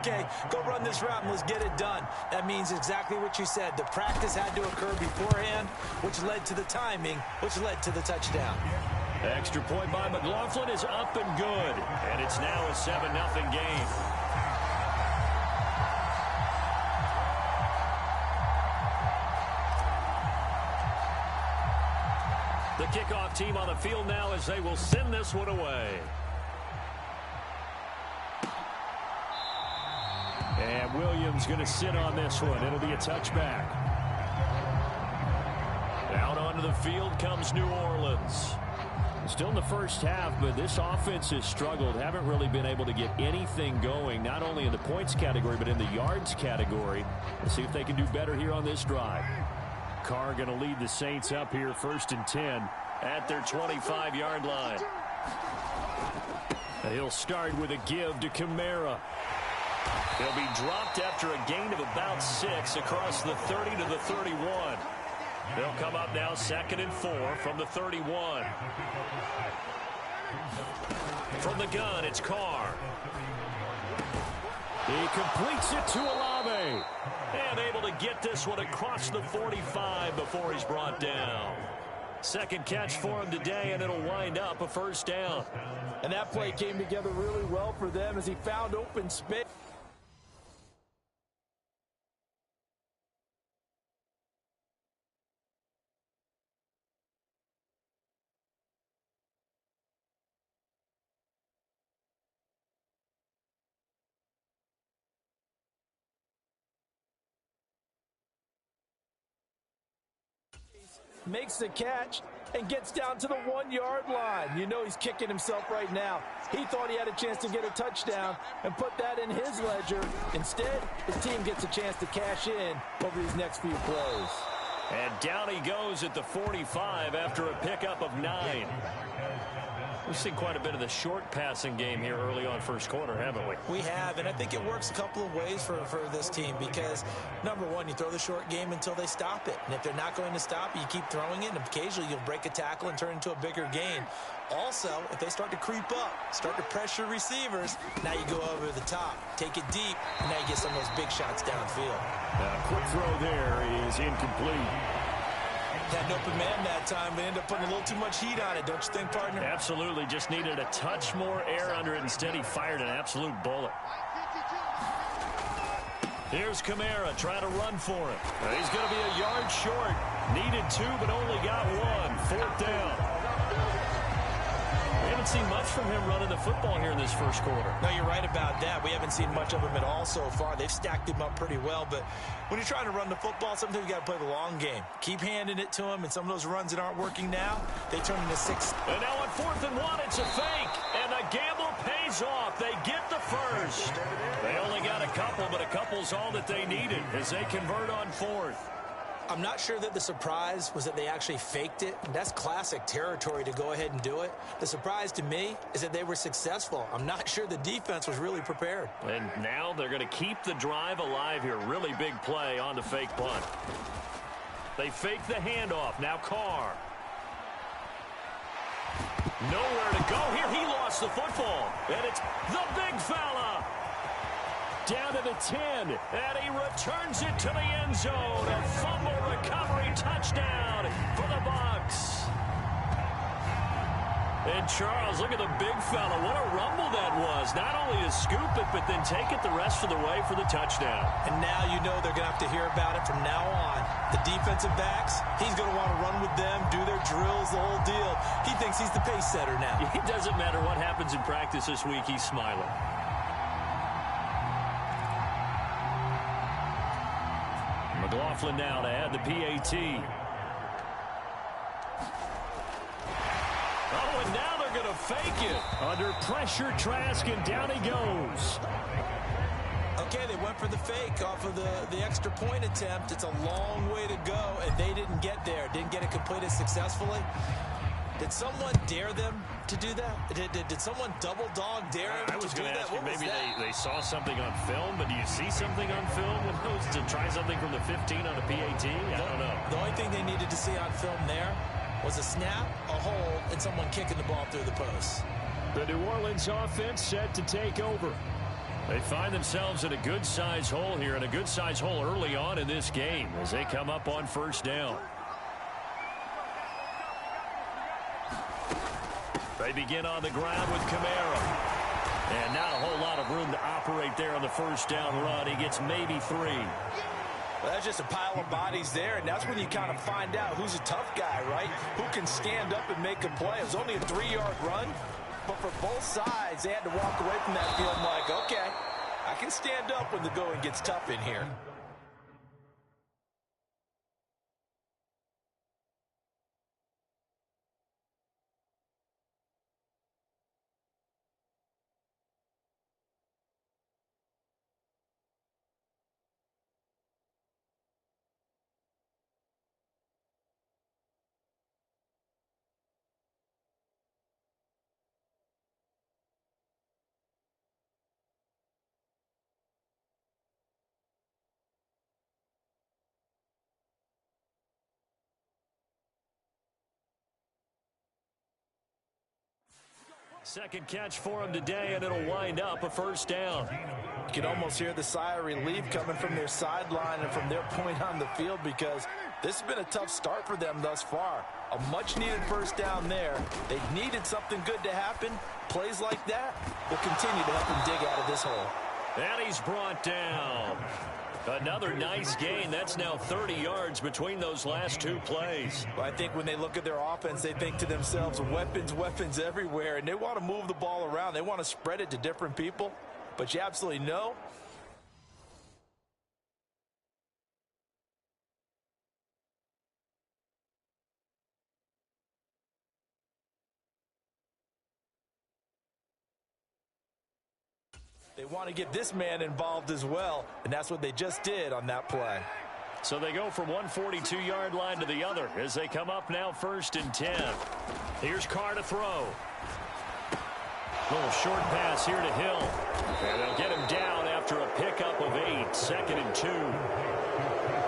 Okay, go run this route and let's get it done. That means exactly what you said. The practice had to occur beforehand, which led to the timing, which led to the touchdown. Extra point by McLaughlin is up and good. And it's now a 7-0 game. The kickoff team on the field now as they will send this one away. And Williams going to sit on this one. It'll be a touchback. Out onto the field comes New Orleans. Still in the first half, but this offense has struggled. Haven't really been able to get anything going, not only in the points category, but in the yards category. Let's see if they can do better here on this drive. Carr going to lead the Saints up here 1st and 10 at their 25-yard line. He'll start with a give to Kamara. He'll be dropped after a gain of about 6 across the 30 to the 31. They'll come up now 2nd and 4 from the 31. From the gun, it's Carr. He completes it to Olave. And able to get this one across the 45 before he's brought down. Second catch for him today, and it'll wind up a 1st down. And that play came together really well for them as he found open space. Makes the catch and gets down to the 1-yard line. You know he's kicking himself right now. He thought he had a chance to get a touchdown and put that in his ledger. Instead, his team gets a chance to cash in over these next few plays. And down he goes at the 45 after a pickup of 9. We've seen quite a bit of the short passing game here early on first quarter, haven't we? We have, and I think it works a couple of ways for this team because, number one, you throw the short game until they stop it. And if they're not going to stop it, you keep throwing it, and occasionally you'll break a tackle and turn into a bigger gain. Also, if they start to creep up, start to pressure receivers, now you go over the top, take it deep, and now you get some of those big shots downfield. Quick throw there is incomplete. Had an open man that time, but ended up putting a little too much heat on it, don't you think, partner? Absolutely. Just needed a touch more air under it. Instead, he fired an absolute bullet. Here's Kamara trying to run for it. He's going to be a yard short. Needed 2, but only got 1. 4th down. We haven't seen much from him running the football here in this first quarter. No, you're right about that. We haven't seen much of him at all so far. They've stacked him up pretty well, but when you're trying to run the football, sometimes you got to play the long game. Keep handing it to him, and some of those runs that aren't working now, they turn into 6. And now on 4th and 1, it's a fake, and the gamble pays off. They get the first. They only got a couple, but a couple's all that they needed as they convert on 4th. I'm not sure that the surprise was that they actually faked it. That's classic territory to go ahead and do it. The surprise to me is that they were successful. I'm not sure the defense was really prepared. And now they're going to keep the drive alive here. Really big play on the fake punt. They fake the handoff. Now Carr. Nowhere to go here. He lost the football. And it's the big fella. Down to the 10, and he returns it to the end zone. A fumble recovery touchdown for the Bucs. And Charles, look at the big fella. What a rumble that was. Not only to scoop it, but then take it the rest of the way for the touchdown. And now you know they're going to have to hear about it from now on. The defensive backs, he's going to want to run with them, do their drills, the whole deal. He thinks he's the pace setter now. It doesn't matter what happens in practice this week. He's smiling. McLaughlin now to add the PAT. Oh, and now they're going to fake it. Under pressure, Trask, and down he goes. Okay, they went for the fake off of the extra point attempt. It's a long way to go, and they didn't get there. Didn't get it completed successfully. Did someone dare them to do that? Did someone double dog dare them to do that? I was going to ask you, maybe they saw something on film, but do you see something on film with those to try something from the 15 on a PAT? I don't know. The only thing they needed to see on film there was a snap, a hold, and someone kicking the ball through the post. The New Orleans offense set to take over. They find themselves in a good-sized hole here, and a good-sized hole early on in this game as they come up on first down. They begin on the ground with Kamara. And not a whole lot of room to operate there on the first down run. He gets maybe 3. Well, that's just a pile of bodies there, and that's when you kind of find out who's a tough guy, right? Who can stand up and make a play. It was only a 3-yard run, but for both sides, they had to walk away from that field like, okay, I can stand up when the going gets tough in here. Second catch for him today, and it'll wind up a first down. You can almost hear the sigh of relief coming from their sideline and from their point on the field, because this has been a tough start for them thus far. A much-needed first down there. They needed something good to happen. Plays like that will continue to help them dig out of this hole. And he's brought down. Another nice gain. That's now 30 yards between those last 2 plays. Well, I think when they look at their offense, they think to themselves, weapons, weapons everywhere, and they want to move the ball around. They want to spread it to different people, but you absolutely know they want to get this man involved as well, and that's what they just did on that play. So they go from one 42-yard line to the other as they come up now 1st and 10. Here's Carr to throw. Little short pass here to Hill. And they'll get him down after a pickup of 8, 2nd and 2.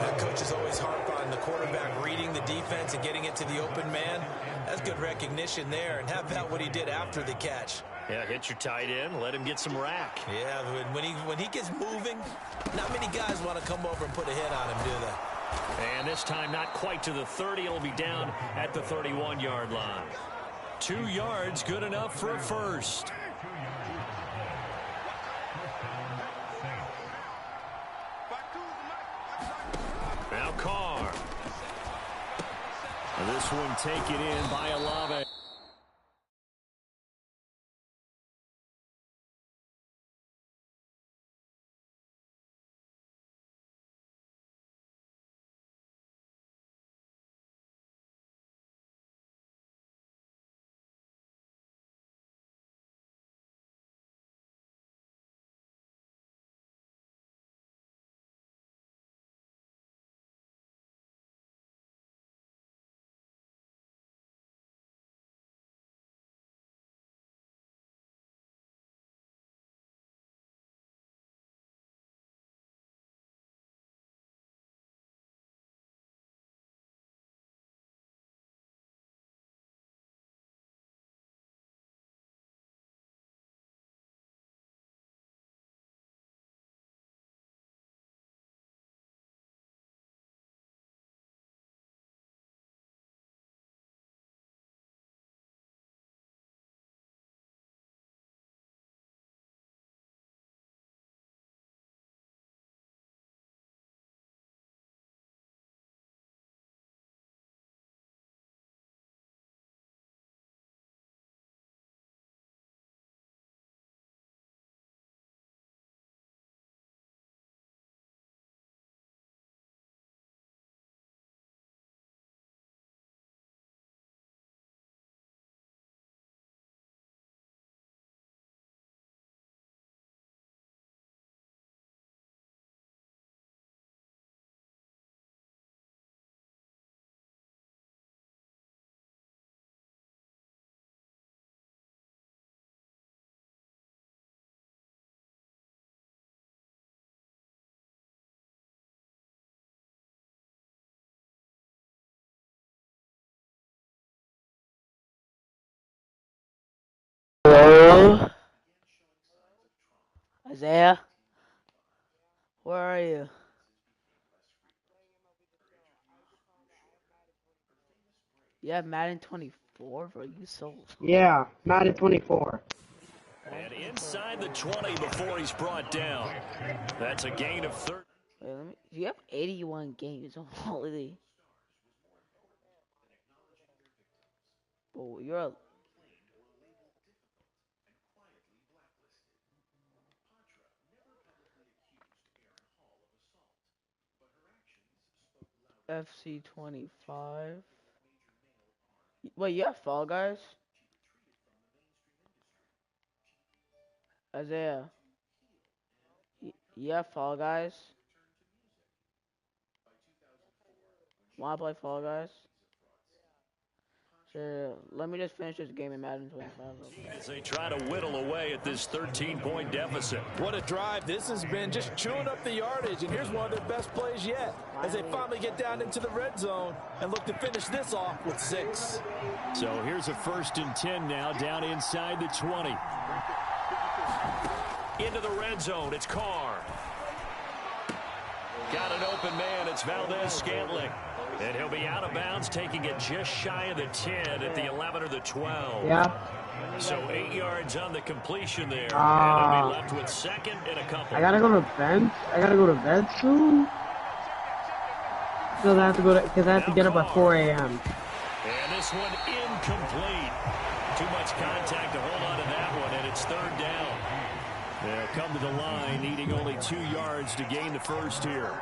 That coach is always harp on the quarterback reading the defense and getting it to the open man. That's good recognition there. And how about what he did after the catch? Yeah, hit your tight end, let him get some rack. Yeah, when he gets moving, not many guys want to come over and put a hit on him, do they? And this time not quite to the 30. It'll be down at the 31-yard line. 2 yards, good enough for a first. Now Carr. This one taken in by Olave. Hello? Isaiah, where are you? You have Madden 24, bro. You sold. Yeah, Madden 24. And inside the 20 before he's brought down. That's a gain of 30. Wait, you have 81 games on holiday. Oh, you're a. FC 25. Wait, you have Fall Guys? Isaiah. You have Fall Guys? Wanna play Fall Guys? Sure. Let me just finish this game in Madden 25. As they try to whittle away at this 13-point deficit. What a drive. This has been just chewing up the yardage, and here's one of their best plays yet as they finally get down into the red zone and look to finish this off with 6. So here's a 1st and 10 now down inside the 20. Into the red zone. It's Carr. Got an open man. It's Valdez-Scantling. And he'll be out of bounds, taking it just shy of the 10 at the 11 or the 12. Yeah. So 8 yards on the completion there. And he'll be left with 2nd and a couple. I gotta go to bed. I gotta go to bed soon. Because I have to go to, because I have to get up at 4 a.m. And this one incomplete. Too much contact to hold on to that one, and it's 3rd down. They'll come to the line, needing only 2 yards to gain the first here.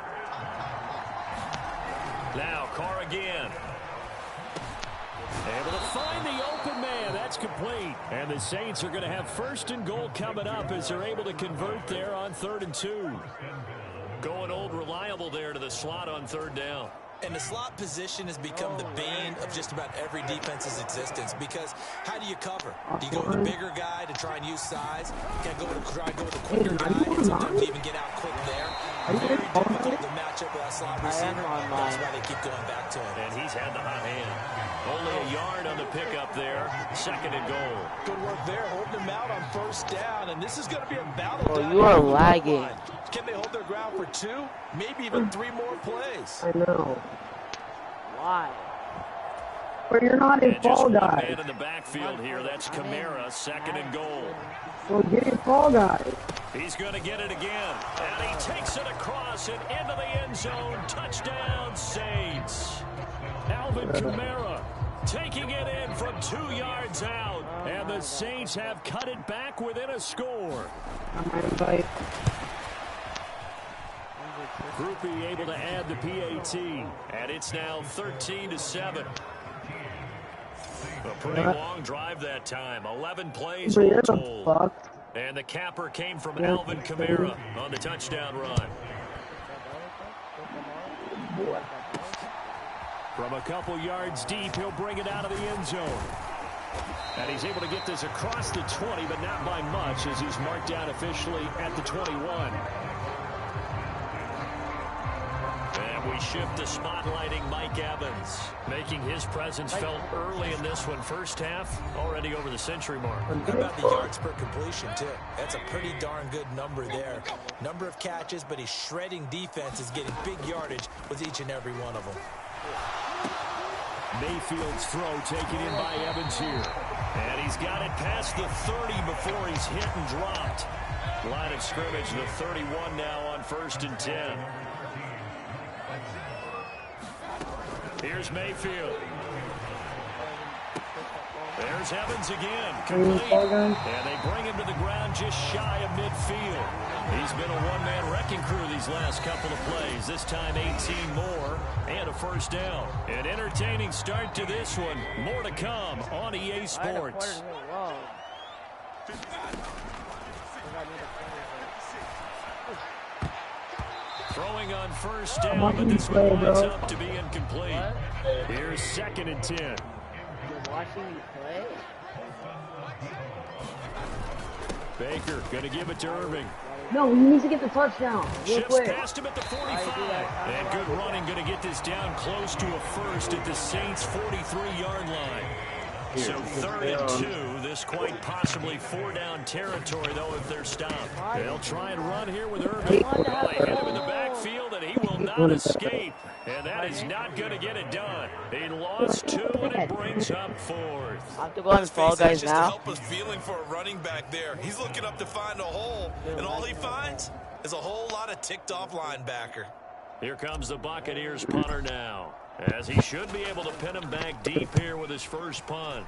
Now, Carr again. Able to find the open man. That's complete. And the Saints are going to have 1st and goal coming up as they're able to convert there on 3rd and 2. Going old reliable there to the slot on 3rd down. And the slot position has become the bane of just about every defense's existence because how do you cover? Do you go with the bigger guy to try and use size? You got to try and go with the quicker guy and sometimes even get out quick there. Very difficult to match up with that slot receiver. That's why they keep going back to it. And he's had the hot hand. Only a yard on the pickup there. 2nd and goal. Good work there, holding him out on 1st down. And this is going to be a battle down. You are lagging. Can they hold their ground for 2? Maybe even 3 more plays. I know. Why? But you're not a Fall Guy. Man in the backfield here. That's Kamara, 2nd and goal. So get a Fall Guy. He's going to get it again. And he takes it across and into the end zone. Touchdown, Saints. Alvin Kamara taking it in from 2 yards out. And the Saints have cut it back within a score. Groupie able to add the PAT. And it's now 13-7. A pretty long drive that time. 11 plays all told. And the capper came from Alvin Kamara on the touchdown run. From a couple yards deep, he'll bring it out of the end zone. And he's able to get this across the 20, but not by much as he's marked down officially at the 21. And we shift to spotlighting Mike Evans, making his presence felt early in this one. First half, already over the century mark. How about the yards per completion, too? That's a pretty darn good number there. Number of catches, but he's shredding defense, is getting big yardage with each and every one of them. Mayfield's throw taken in by Evans here. And he's got it past the 30 before he's hit and dropped. Line of scrimmage, the 31 now on 1st and 10. Here's Mayfield. There's Evans again. Complete. And they bring him to the ground just shy of midfield. He's been a one-man wrecking crew these last couple of plays. This time 18 more and a 1st down. An entertaining start to this one. More to come on EA Sports. Throwing on 1st down, but this one winds up to be incomplete. Here's 2nd and 10. You're watching me play? Baker going to give it to Irving. No, he needs to get the touchdown. Real Shifts quick. past him at the 45. And good running, going to get this down close to a 1st at the Saints' 43-yard line. So 3rd and 2. this quite possibly 4-down territory, though, if they're stopped. They'll try and run here with Irvin. Well, they hit him in the backfield, and he will not escape. And that is not going to get it done. He lost 2, and it brings up 4th. I have to go on Fall Guys just now. To help us feeling for a running back there. He's looking up to find a hole, and all he finds is a whole lot of ticked-off linebacker. Here comes the Buccaneers punter now, as he should be able to pin him back deep here with his first punt.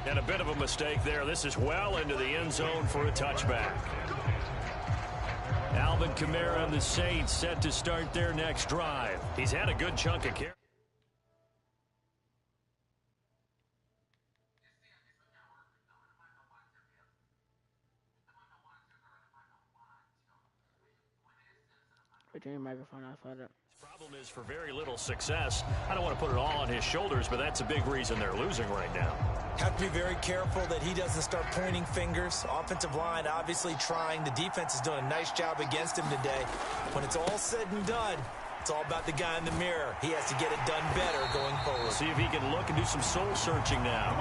And a bit of a mistake there. This is well into the end zone for a touchback. Alvin Kamara and the Saints set to start their next drive. He's had a good chunk of carry. Put your microphone off. Hold up. Problem is for very little success. I don't want to put it all on his shoulders, but that's a big reason they're losing right now. Have to be very careful that he doesn't start pointing fingers. Offensive line obviously trying. The defense is doing a nice job against him today. When it's all said and done, it's all about the guy in the mirror. He has to get it done better going forward. See if he can look and do some soul searching now.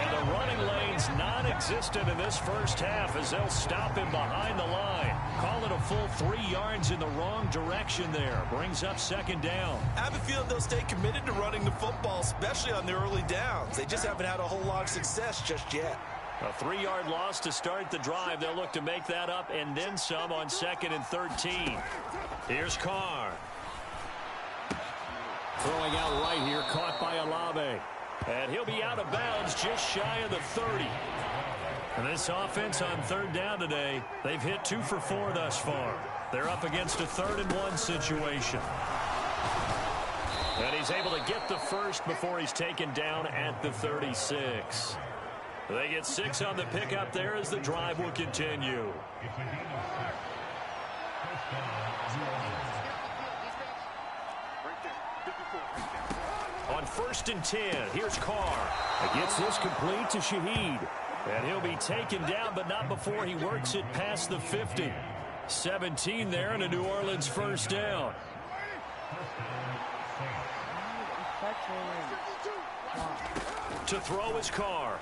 And the running lane's non-existent in this first half as they'll stop him behind the line. Call it a full 3 yards in the wrong direction there. Brings up 2nd down. I have a feeling they'll stay committed to running the football, especially on the early downs. They just haven't had a whole lot of success just yet. A 3-yard loss to start the drive. They'll look to make that up and then some on 2nd and 13. Here's Carr. Throwing out right here, caught by Olave. And he'll be out of bounds just shy of the 30. And this offense on 3rd down today, they've hit 2 for 4 thus far. They're up against a 3rd and 1 situation. And he's able to get the first before he's taken down at the 36. They get 6 on the pickup there as the drive will continue. On 1st and 10, here's Carr. Gets this complete to Shaheed. And he'll be taken down, but not before he works it past the 50. 17 there and a New Orleans first down. To throw is Carr.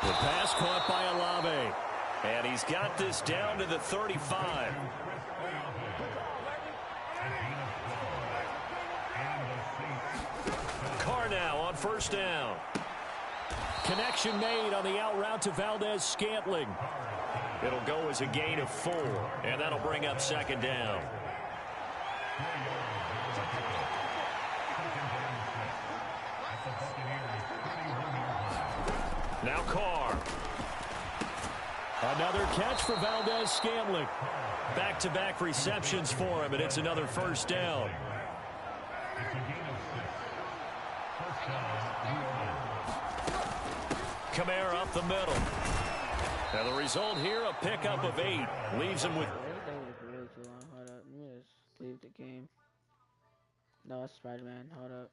The pass caught by Olave. And he's got this down to the 35. Carr now on 1st down. Connection made on the out route to Valdez-Scantling. It'll go as a gain of 4, and that'll bring up 2nd down. Now Carr. Another catch for Valdez-Scantling. Back-to-back receptions for him, and it's another first down. Kamara up the middle. And the result here, a pickup of 8. Leaves him with... Hold up. Let me just leave the game. No, it's Spider-Man. Hold up.